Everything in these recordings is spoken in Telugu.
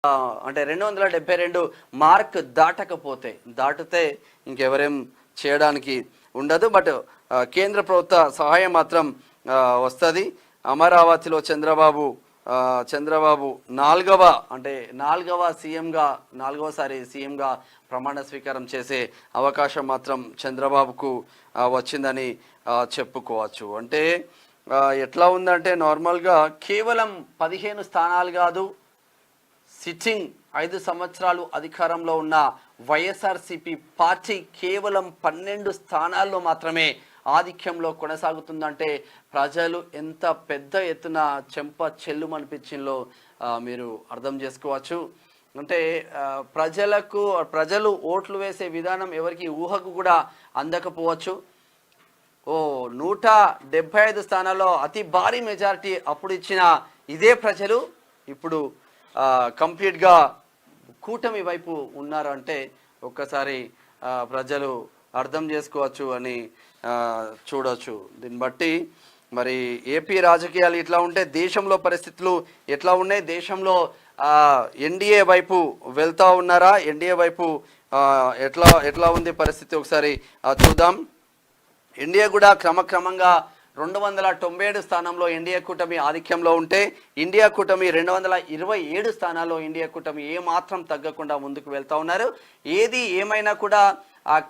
అంటే 272 మార్క్ దాటితే ఇంకెవరేం చేయడానికి ఉండదు. బట్ కేంద్ర ప్రభుత్వ సహాయం మాత్రం వస్తుంది. అమరావతిలో చంద్రబాబు నాలుగవసారి సీఎంగా ప్రమాణ స్వీకారం చేసే అవకాశం మాత్రం చంద్రబాబుకు వచ్చిందని చెప్పుకోవచ్చు. అంటే ఎట్లా ఉందంటే నార్మల్గా కేవలం 15 స్థానాలు కాదు, సిట్టింగ్ 5 సంవత్సరాలు అధికారంలో ఉన్న వైఎస్ఆర్సీపీ పార్టీ కేవలం 12 స్థానాల్లో మాత్రమే ఆధిక్యంలో కొనసాగుతుందంటే ప్రజలు ఎంత పెద్ద ఎత్తున చెంప చెల్లుమనిపించిందో మీరు అర్థం చేసుకోవచ్చు. అంటే ప్రజలు ఓట్లు వేసే విధానం ఎవరికి ఊహకు కూడా అందకపోవచ్చు. 175 స్థానాల్లో అతి భారీ మెజారిటీ అప్పుడు ఇచ్చిన ఇదే ప్రజలు ఇప్పుడు కంప్లీట్గా కూటమి వైపు ఉన్నారు అంటే ఒక్కసారి ప్రజలు అర్థం చేసుకోవచ్చు అని చూడవచ్చు. దీన్ని బట్టి మరి ఏపీ రాజకీయాలు ఇట్లా ఉంటే దేశంలో పరిస్థితులు ఎట్లా ఉన్నాయి? దేశంలో ఎన్డీఏ వైపు వెళ్తా ఉన్నారా? ఎన్డీఏ వైపు ఎట్లా ఉంది పరిస్థితి ఒకసారి చూద్దాం. ఎన్డీఏ కూడా క్రమక్రమంగా 297 స్థానంలో ఎన్డీఏ కూటమి ఆధిక్యంలో ఉంటే ఇండియా కూటమి 227 స్థానాల్లో ఇండియా కూటమి ఏమాత్రం తగ్గకుండా ముందుకు వెళ్తా ఉన్నారు. ఏది ఏమైనా కూడా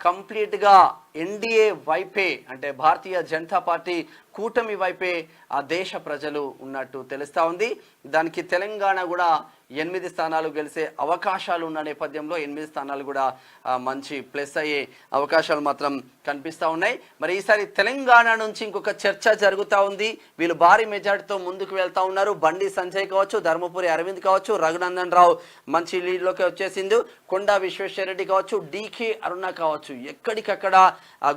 కంప్లీట్గా ఎన్డీఏ వైపే అంటే భారతీయ జనతా పార్టీ కూటమి వైపే ఆ దేశ ప్రజలు ఉన్నట్టు తెలుస్తూ ఉంది. దానికి తెలంగాణ కూడా 8 స్థానాలు గెలిచే అవకాశాలు ఉన్న నేపథ్యంలో 8 స్థానాలు కూడా మంచి ప్లస్ అయ్యే అవకాశాలు మాత్రం కనిపిస్తూ ఉన్నాయి. మరి ఈసారి తెలంగాణ నుంచి ఇంకొక చర్చ జరుగుతూ ఉంది. వీళ్ళు భారీ మెజార్టీతో ముందుకు వెళ్తూ ఉన్నారు. బండి సంజయ్ కావచ్చు, ధర్మపురి అరవింద్ కావచ్చు, రఘునందన్ రావు మంచి లీడ్లోకి వచ్చేసింది. కొండా విశ్వేశ్వరరెడ్డి కావచ్చు, డీకే అరుణ కావచ్చు, ఎక్కడికక్కడ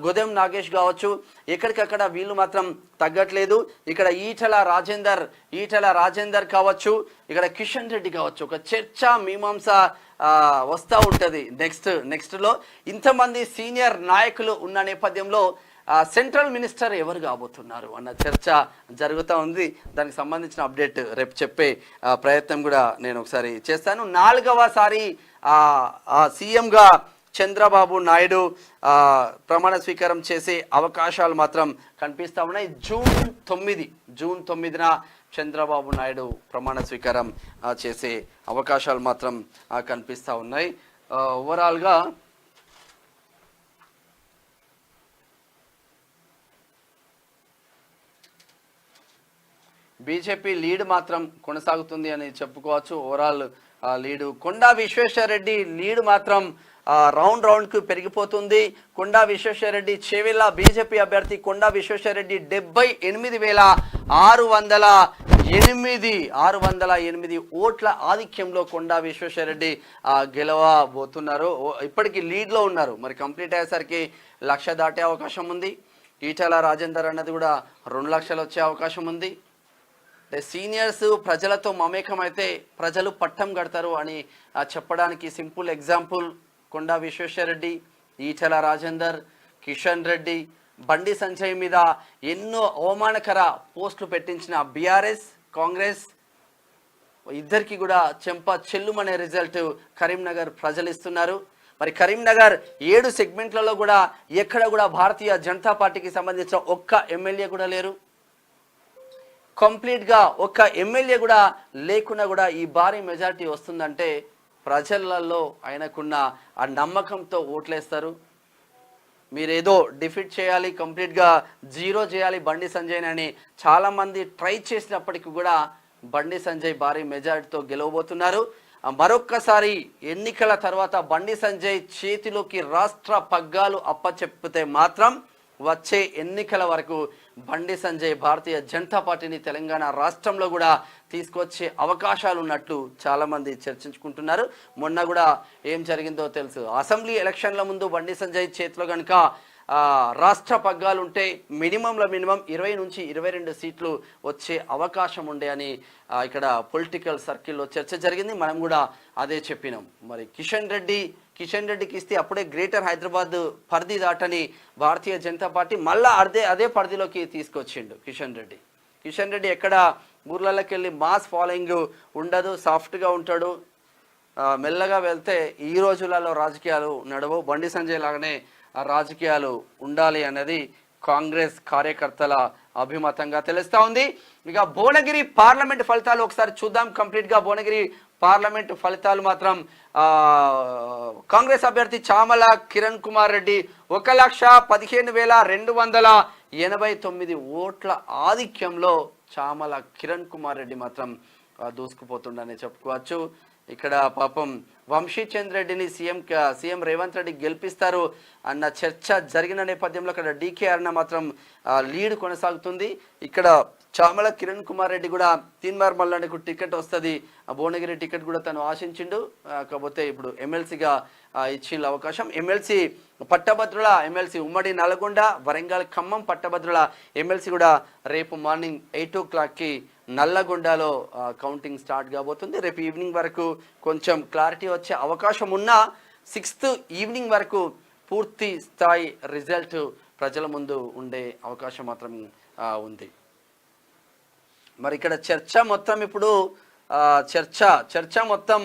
గోదెం నాగేష్ కావచ్చు, ఎక్కడికక్కడ వీళ్ళు మాత్రం తగ్గట్లేదు. ఇక్కడ ఈటల రాజేందర్ కావచ్చు, ఇక్కడ కిషన్ రెడ్డి కావచ్చు. ఒక చర్చ మీమాంస వస్తూ ఉంటుంది. నెక్స్ట్లో ఇంతమంది సీనియర్ నాయకులు ఉన్న నేపథ్యంలో సెంట్రల్ మినిస్టర్ ఎవరు కాబోతున్నారు అన్న చర్చ జరుగుతూ ఉంది. దానికి సంబంధించిన అప్డేట్ రేపు చెప్పే ప్రయత్నం కూడా నేను ఒకసారి చేస్తాను. 4వసారి సీఎంగా చంద్రబాబు నాయుడు ప్రమాణ స్వీకారం చేసే అవకాశాలు మాత్రం కనిపిస్తూ ఉన్నాయి. జూన్ 9న చంద్రబాబు నాయుడు ప్రమాణ స్వీకారం చేసే అవకాశాలు మాత్రం కనిపిస్తూ ఉన్నాయి. ఓవరాల్గా బీజేపీ లీడ్ మాత్రం కొనసాగుతుంది అని చెప్పుకోవచ్చు. ఓవరాల్ లీడు కొండా విశ్వేశ్వరరెడ్డి లీడ్ మాత్రం రౌండ్కు పెరిగిపోతుంది. కొండా విశ్వేశ్వరరెడ్డి చేవెళ్ళ బీజేపీ అభ్యర్థి కొండా విశ్వేశ్వరరెడ్డి 78,608 ఓట్ల ఆధిక్యంలో కొండా విశ్వేశ్వరరెడ్డి గెలవబోతున్నారు. ఇప్పటికీ లీడ్లో ఉన్నారు. మరి కంప్లీట్ అయ్యేసరికి 1,00,000 దాటే అవకాశం ఉంది. ఈటల రాజేందర్ అన్నది కూడా 2 లక్షలు వచ్చే అవకాశం ఉంది. సీనియర్స్ ప్రజలతో మమేకమైతే ప్రజలు పట్టం కడతారు అని చెప్పడానికి సింపుల్ ఎగ్జాంపుల్ కొండా విశ్వేశ్వరరెడ్డి, ఈటల రాజేందర్, కిషన్ రెడ్డి, బండి సంజయ్ మీద ఎన్నో అవమానకర పోస్టులు పెట్టించిన బీఆర్ఎస్, కాంగ్రెస్ ఇద్దరికి కూడా చెంప చెల్లుమనే రిజల్ట్ కరీంనగర్ ప్రజలు ఇస్తున్నారు. మరి కరీంనగర్ 7 సెగ్మెంట్లలో కూడా ఎక్కడ కూడా భారతీయ జనతా పార్టీకి సంబంధించిన ఒక్క ఎమ్మెల్యే కూడా లేరు. కంప్లీట్గా ఒక్క ఎమ్మెల్యే కూడా లేకున్నా కూడా ఈ భారీ మెజారిటీ వస్తుందంటే ప్రజలలో ఆయనకున్న ఆ నమ్మకంతో ఓట్లేస్తారు. మీరేదో డిఫీట్ చేయాలి, కంప్లీట్గా జీరో చేయాలి బండి సంజయ్ అని చాలామంది ట్రై చేసినప్పటికీ కూడా బండి సంజయ్ భారీ మెజారిటీతో గెలవబోతున్నారు. మరొక్కసారి ఎన్నికల తర్వాత బండి సంజయ్ చేతిలోకి రాష్ట్ర పగ్గాలు అప్పచెప్పితే మాత్రం వచ్చే ఎన్నికల వరకు బండి సంజయ్ భారతీయ జనతా పార్టీని తెలంగాణ రాష్ట్రంలో కూడా తీసుకొచ్చే అవకాశాలు ఉన్నట్లు చాలామంది చర్చించుకుంటున్నారు. మొన్న కూడా ఏం జరిగిందో తెలుసు. అసెంబ్లీ ఎలక్షన్ల ముందు బండి సంజయ్ చేతిలో కనుక రాష్ట్ర పగ్గాలు ఉంటే మినిమం 20 నుంచి 22 సీట్లు వచ్చే అవకాశం ఉండే అని ఇక్కడ పొలిటికల్ సర్కిల్లో చర్చ జరిగింది. మనం కూడా అదే చెప్పినాం. మరి కిషన్ రెడ్డికి ఇస్తే అప్పుడే గ్రేటర్ హైదరాబాద్ పరిధి దాటని భారతీయ జనతా పార్టీ మళ్ళా అదే పరిధిలోకి తీసుకొచ్చిండు కిషన్ రెడ్డి ఎక్కడ ఊర్లలోకి వెళ్ళి మాస్ ఫాలోయింగ్ ఉండదు, సాఫ్ట్గా ఉంటాడు. మెల్లగా వెళ్తే ఈ రోజులలో రాజకీయాలు నడవవు. బండి సంజయ్ లాగానే ఆ రాజకీయాలు ఉండాలి అన్నది కాంగ్రెస్ కార్యకర్తల అభిమతంగా తెలుస్తా ఉంది. ఇక భువనగిరి పార్లమెంట్ ఫలితాలు ఒకసారి చూద్దాం కంప్లీట్గా. భువనగిరి పార్లమెంట్ ఫలితాలు మాత్రం కాంగ్రెస్ అభ్యర్థి చామల కిరణ్ కుమార్ రెడ్డి 1,15,289 ఓట్ల ఆధిక్యంలో చామల కిరణ్ కుమార్ రెడ్డి మాత్రం దూసుకుపోతుండనే చెప్పుకోవచ్చు. ఇక్కడ పాపం వంశీచంద్ రెడ్డిని సీఎం రేవంత్ రెడ్డి గెలిపిస్తారు అన్న చర్చ జరిగిన నేపథ్యంలో అక్కడ డీకే అరుణ మాత్రం లీడ్ కొనసాగుతుంది. ఇక్కడ చామల కిరణ్ కుమార్ రెడ్డి కూడా తీన్మార్ మల్లానికి టికెట్ వస్తుంది, భువనగిరి టికెట్ కూడా తను ఆశించిండు. కాకపోతే ఇప్పుడు ఎమ్మెల్సీగా ఇచ్చిన అవకాశం. ఎమ్మెల్సీ పట్టభద్రుల ఎమ్మెల్సీ ఉమ్మడి నల్గొండ, వరంగల్, ఖమ్మం పట్టభద్రుల ఎమ్మెల్సీ కూడా రేపు మార్నింగ్ 8 o'clockకి నల్లగొండలో కౌంటింగ్ స్టార్ట్ కాబోతుంది. రేపు ఈవినింగ్ వరకు కొంచెం క్లారిటీ వచ్చే అవకాశం ఉన్నా 6th ఈవినింగ్ వరకు పూర్తి స్థాయి రిజల్ట్ ప్రజల ముందు ఉండే అవకాశం మాత్రం ఉంది. మరి ఇక్కడ చర్చ మొత్తం ఇప్పుడు చర్చ మొత్తం